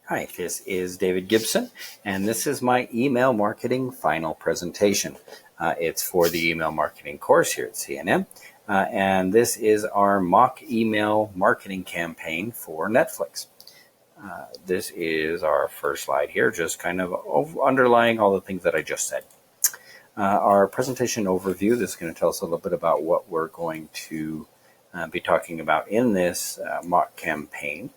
Hi, this is David Gibson, and this is my email marketing final presentation. It's for the email marketing course here at CNM, and this is our mock email marketing campaign for Netflix. This is our first slide here, just kind of underlying all the things that I just said. Our presentation overview, this is going to tell us a little bit about what we're going to be talking about in this mock campaign.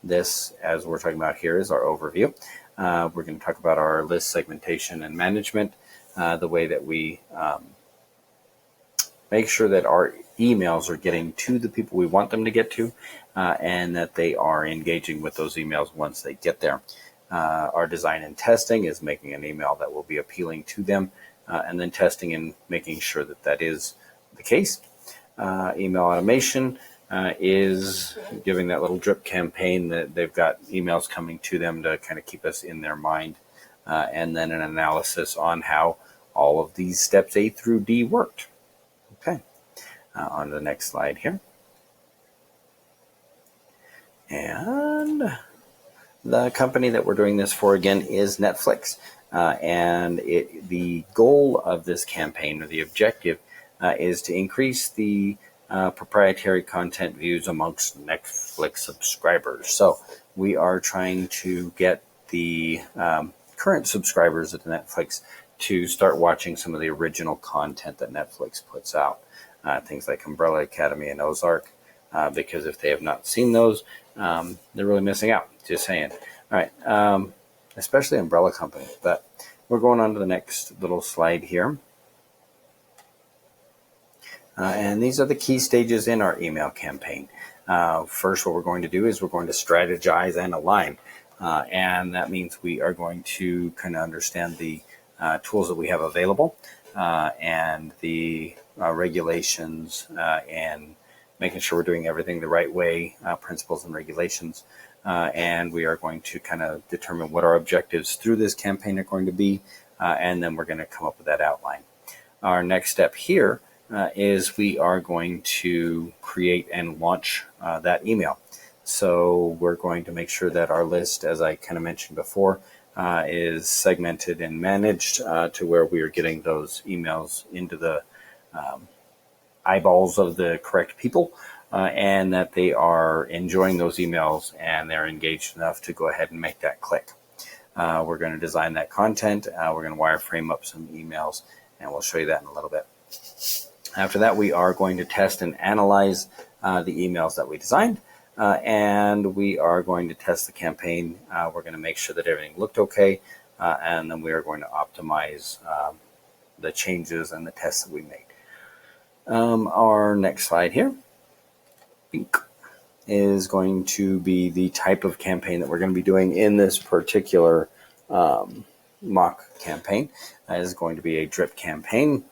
This, as we're talking about here, is our overview. We're going to talk about our list segmentation and management, the way that we make sure that our emails are getting to the people we want them to get to, and that they are engaging with those emails once they get there. Our design and testing is making an email that will be appealing to them, and then testing and making sure that that is the case. Email automation is giving that little drip campaign that they've got emails coming to them to kind of keep us in their mind, and then an analysis on how all of these steps A through D worked. Okay, on to the next slide here. And the company that we're doing this for, again, is Netflix. And the goal of this campaign, or the objective, is to increase the proprietary content views amongst Netflix subscribers. So we are trying to get the current subscribers of Netflix to start watching some of the original content that Netflix puts out. Things like Umbrella Academy and Ozark, because if they have not seen those, they're really missing out. Just saying. All right, especially Umbrella Company. But we're going on to the next little slide here. And these are the key stages in our email campaign. First, what we're going to do is we're going to strategize and align. And that means we are going to kind of understand the tools that we have available, and the regulations, and making sure we're doing everything the right way, principles and regulations. And we are going to kind of determine what our objectives through this campaign are going to be, and then we're going to come up with that outline. Our next step here is we are going to create and launch that email. So we're going to make sure that our list, as I kind of mentioned before, is segmented and managed to where we are getting those emails into the eyeballs of the correct people, and that they are enjoying those emails and they're engaged enough to go ahead and make that click. We're going to design that content. We're going to wireframe up some emails, and we'll show you that in a little bit. After that, we are going to test and analyze the emails that we designed, and we are going to test the campaign. We're going to make sure that everything looked okay, and then we are going to optimize the changes and the tests that we made. Our next slide here is going to be the type of campaign that we're going to be doing in this particular mock campaign. It is going to be a drip campaign,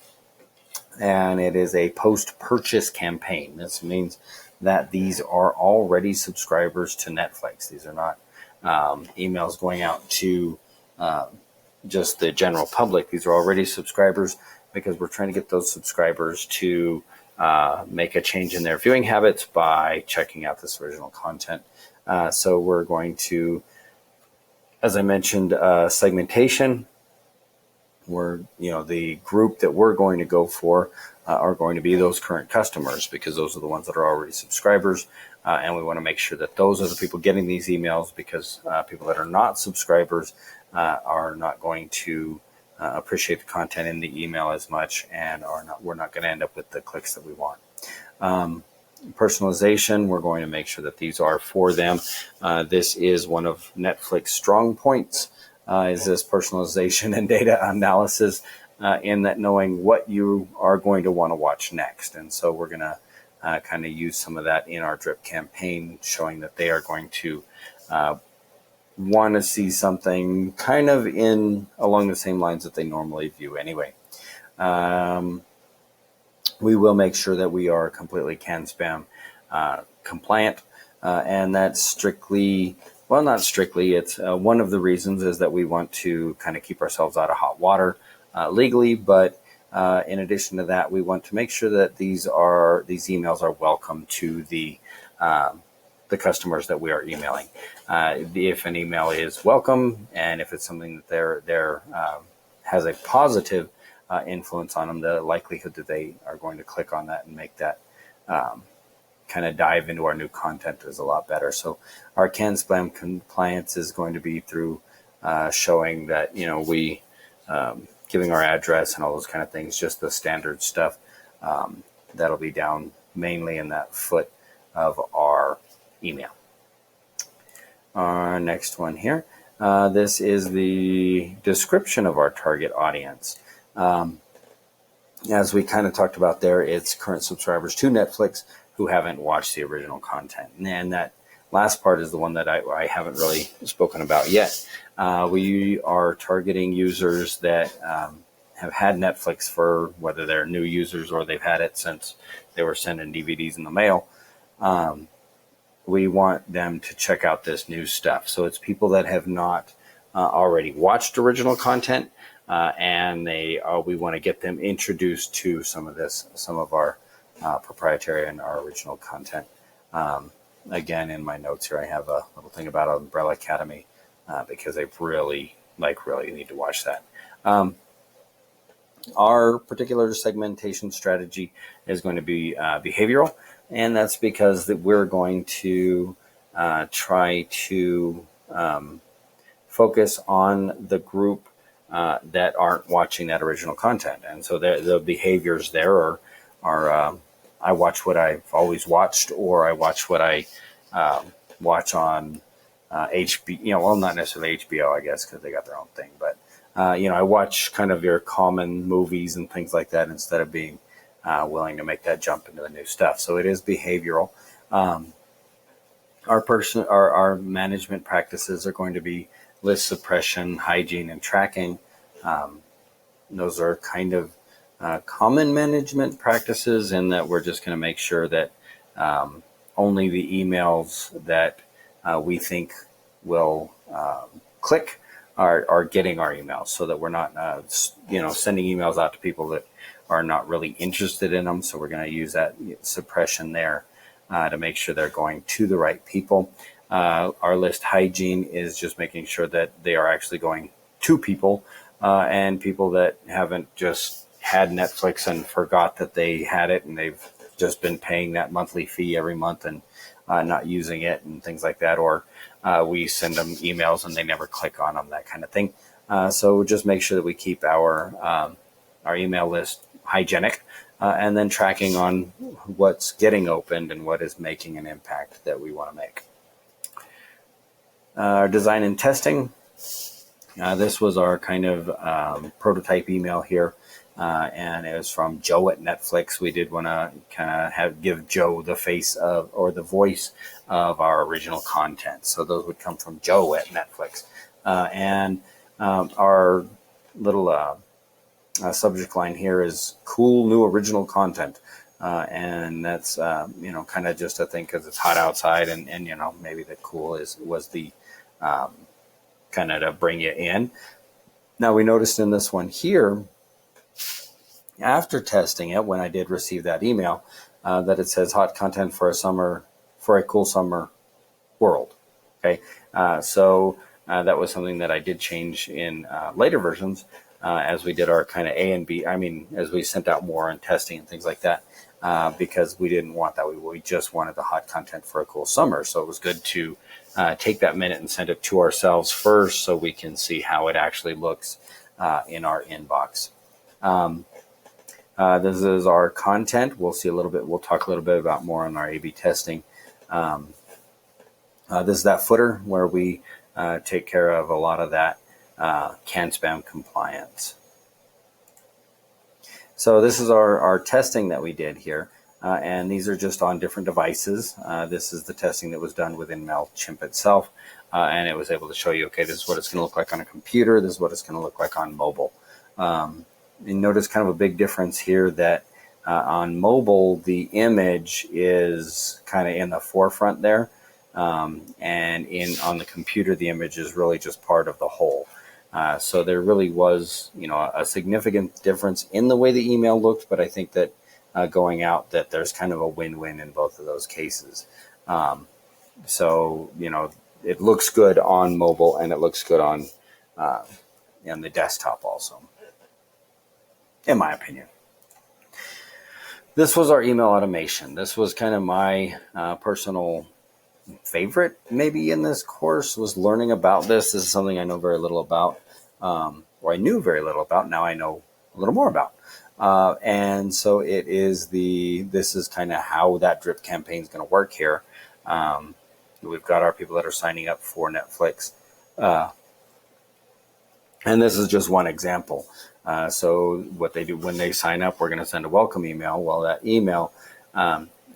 and it is a post-purchase campaign. This means that these are already subscribers to Netflix. These are not emails going out to just the general public. These are already subscribers, because we're trying to get those subscribers to make a change in their viewing habits by checking out this original content. So we're going to, as I mentioned, segmentation. The group that we're going to go for are going to be those current customers, because those are the ones that are already subscribers. And we want to make sure that those are the people getting these emails, because people that are not subscribers are not going to appreciate the content in the email as much, and we're not going to end up with the clicks that we want. Personalization, we're going to make sure that these are for them. This is one of Netflix's strong points, is this personalization and data analysis, in that knowing what you are going to want to watch next. And so we're going to kind of use some of that in our drip campaign, showing that they are going to want to see something kind of along the same lines that they normally view anyway. We will make sure that we are completely CAN-SPAM compliant, and that's strictly, well, not strictly, it's one of the reasons is that we want to kind of keep ourselves out of hot water legally, but in addition to that, we want to make sure that these emails are welcome to the the customers that we are emailing. If an email is welcome, and if it's something that they're has a positive influence on them, the likelihood that they are going to click on that and make that kind of dive into our new content is a lot better. So our CAN spam compliance is going to be through showing that, we giving our address and all those kind of things, just the standard stuff. That'll be down mainly in that foot of our email. Our next one here. This is the description of our target audience. As we kind of talked about there, it's current subscribers to Netflix who haven't watched the original content. And that last part is the one that I haven't really spoken about yet. We are targeting users that have had Netflix, for whether they're new users or they've had it since they were sending DVDs in the mail. We want them to check out this new stuff. So it's people that have not already watched original content, and we want to get them introduced to some of our proprietary and our original content. Again, in my notes here, I have a little thing about Umbrella Academy because they really need to watch that. Our particular segmentation strategy is going to be behavioral, and that's because we're going to try to focus on the group that aren't watching that original content. And so the behaviors there are I watch what I've always watched, or I watch what I watch on HBO, well, not necessarily HBO, I guess, because they got their own thing, but I watch kind of your common movies and things like that instead of being willing to make that jump into the new stuff. So it is behavioral. Our management practices are going to be list suppression, hygiene, and tracking. Those are kind of common management practices, in that we're just going to make sure that only the emails that we think will click are getting our emails, so that we're not sending emails out to people that are not really interested in them. So we're going to use that suppression there to make sure they're going to the right people. Our list hygiene is just making sure that they are actually going to people, and people that haven't just had Netflix and forgot that they had it, and they've just been paying that monthly fee every month and not using it and things like that. Or we send them emails and they never click on them, that kind of thing. So just make sure that we keep our email list hygienic, and then tracking on what's getting opened and what is making an impact that we want to make. Design and testing. This was our kind of prototype email here, and it was from Joe at Netflix. We did want to kind of give Joe the face of, or the voice of, our original content. So those would come from Joe at Netflix. And our little subject line here is cool new original content. And that's, kind of just a thing because it's hot outside, and maybe the cool was the kind of to bring you in. Now, we noticed in this one here, after testing it, when I did receive that email, that it says hot content for a cool summer world. Okay. So that was something that I did change in later versions as we did our kind of A and B. I mean, as we sent out more and testing and things like that, because we didn't want that. We just wanted the hot content for a cool summer. So it was good to take that minute and send it to ourselves first, so we can see how it actually looks in our inbox. This is our content. We'll talk a little bit about more on our A/B testing. This is that footer where we take care of a lot of that CAN spam compliance. So this is our testing that we did here. And these are just on different devices. This is the testing that was done within MailChimp itself. And it was able to show you, okay, this is what it's going to look like on a computer. This is what it's going to look like on mobile. You notice kind of a big difference here that on mobile, the image is kind of in the forefront there. And on the computer, the image is really just part of the whole. So there really was, a significant difference in the way the email looked, but I think that going out, that there's kind of a win-win in both of those cases. So, it looks good on mobile and it looks good on the desktop also, in my opinion. This was our email automation. This was kind of my personal favorite maybe in this course, was learning about this. This is something I know very little about, or I knew very little about. Now I know a little more about. And so this is kind of how that drip campaign is going to work here. We've got our people that are signing up for Netflix. And this is just one example. So what they do when they sign up, we're going to send a welcome email. Well, that email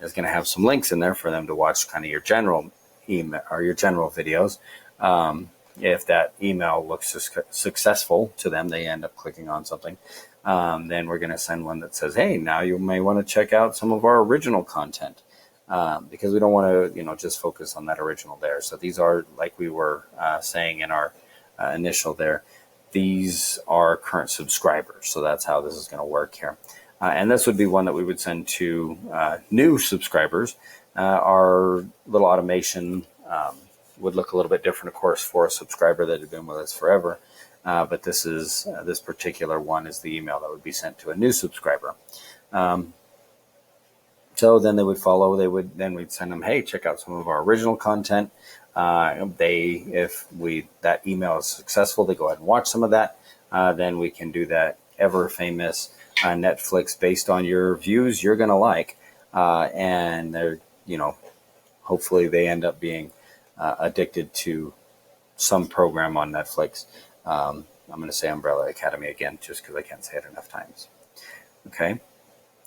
is going to have some links in there for them to watch kind of your general email or your general videos. If that email looks successful to them, they end up clicking on something. Then we're going to send one that says, hey, now you may want to check out some of our original content. Because we don't want to, just focus on that original there. So these are, like we were saying in our initial there, these are current subscribers. So that's how this is going to work here. And this would be one that we would send to new subscribers. Our little automation would look a little bit different, of course, for a subscriber that had been with us forever. But this particular one is the email that would be sent to a new subscriber. So then they would follow. We'd send them, hey, check out some of our original content. If that email is successful, they go ahead and watch some of that. Then we can do that ever famous Netflix based on your views you're going to like. And they're, hopefully they end up being addicted to some program on Netflix. I'm going to say Umbrella Academy again, just because I can't say it enough times. Okay.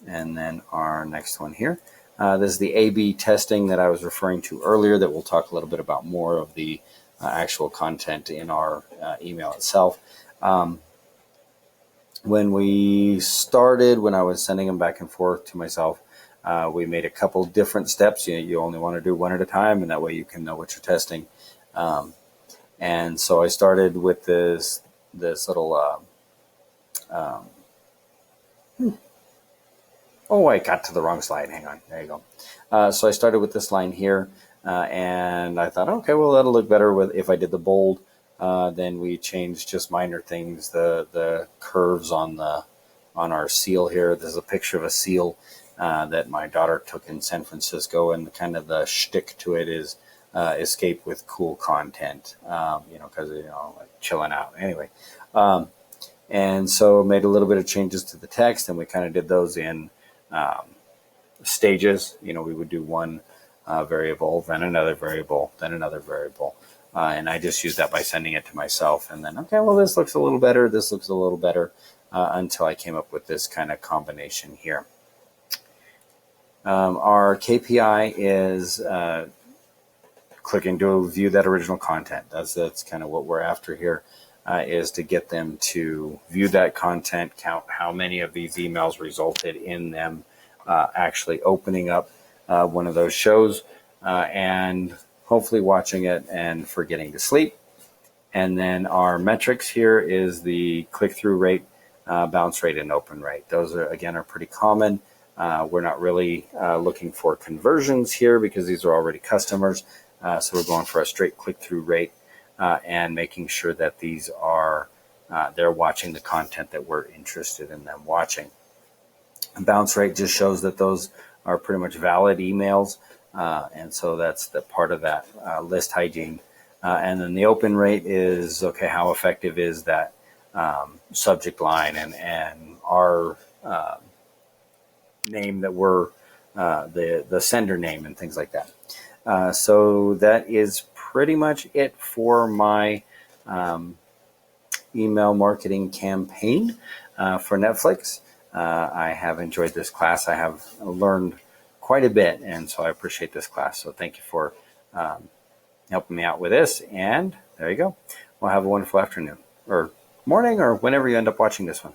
And then our next one here. This is the A/B testing that I was referring to earlier, that we'll talk a little bit about more of the actual content in our email itself. When we started, when I was sending them back and forth to myself, we made a couple different steps. You only want to do one at a time, and that way you can know what you're testing. And so I started with this little... Oh, I got to the wrong slide. Hang on. There you go. So I started with this line here, and I thought, okay, well, that'll look better if I did the bold. Then we changed just minor things, the curves on our seal here. There's a picture of a seal that my daughter took in San Francisco, and kind of the shtick to it is escape with cool content, because like chilling out. Anyway, and so made a little bit of changes to the text, and we kind of did those in stages. We would do one variable, then another variable, then another variable. And I just used that by sending it to myself. And then, okay, well, this looks a little better. This looks a little better, until I came up with this kind of combination here. Our KPI is clicking to view that original content. That's kind of what we're after here. Is to get them to view that content, count how many of these emails resulted in them actually opening up one of those shows, and hopefully watching it and forgetting to sleep. And then our metrics here is the click-through rate, bounce rate, and open rate. Those are pretty common. We're not really looking for conversions here because these are already customers. So we're going for a straight click-through rate. And making sure that these are, they're watching the content that we're interested in them watching. Bounce rate just shows that those are pretty much valid emails. And so that's the part of that list hygiene. And then the open rate is, okay, how effective is that subject line and our name that we're, the sender name and things like that. So that is pretty much it for my email marketing campaign for Netflix. I have enjoyed this class. I have learned quite a bit, and so I appreciate this class. So thank you for helping me out with this, and there you go. Well, have a wonderful afternoon, or morning, or whenever you end up watching this one.